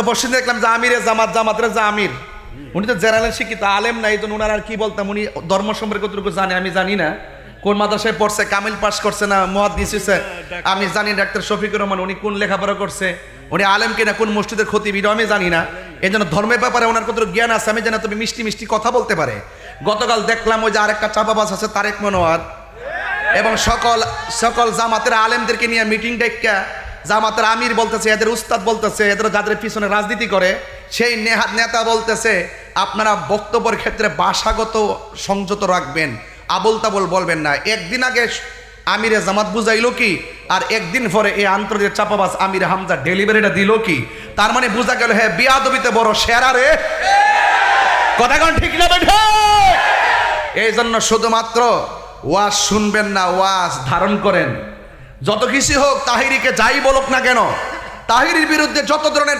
পরশু দেখলাম যে আমিরে জামাত, জামাতের যে আমির, উনি তো জেনারেল শিক্ষিত আলেম না, এই জন্য ওনার আর কি বলতাম, উনি ধর্ম সম্পর্কে কতটুকু জানে আমি জানি না, কোন মাদ্রাসায় পড়ছে, কামিল পাস করছে না মুহাদ্দিস হইছে আমি জানি, ডাক্তার শফিকুর রহমান উনি কোন লেখাপড়া করছে, উনি আলেম কিনা, কোন মসজিদের খতিব এটাও আমি জানি না। এই জন্য ধর্মের ব্যাপারে ওনার কতটুকু জ্ঞান আছে আমি জানি, তবে মিষ্টি মিষ্টি কথা বলতে পারে। গতকাল দেখলাম ওই যে আরেকটা চাপাবাজ আছে তারেক মনোয়ার, এবং সকল জামাতের আলেমদেরকে নিয়ে মিটিং ডেকা জামাতের আমির বলতেছে, এদের উস্তাদ বলতেছে, এদের যাদের পিছনে রাজনীতি করে সেই নেতা বলতেছে আপনারা বক্তব্যের ক্ষেত্রে ভাষাগত সংযত রাখবেন, আবল তাবল বলবেন না। একদিন আগে আমিরে জামাত বুঝাইলো কি, আর একদিন পরে এই আন্তর্জাতিক চাপাবাজ আমির হামজা ডেলিভারিটা দিল কি? তার মানে বোঝা গেল হ্যাঁ বিয়াদবিতে বড় সেরা রে, কথা কোন ঠিক না বেঠে? এই জন্য শুধুমাত্র ওয়াজ শুনবেন না, ওয়াজ ধারণ করেন। যত কিছু হোক, তাহিরিকে যাই বলুক না কেন, তাহিরির বিরুদ্ধে যত ধরনের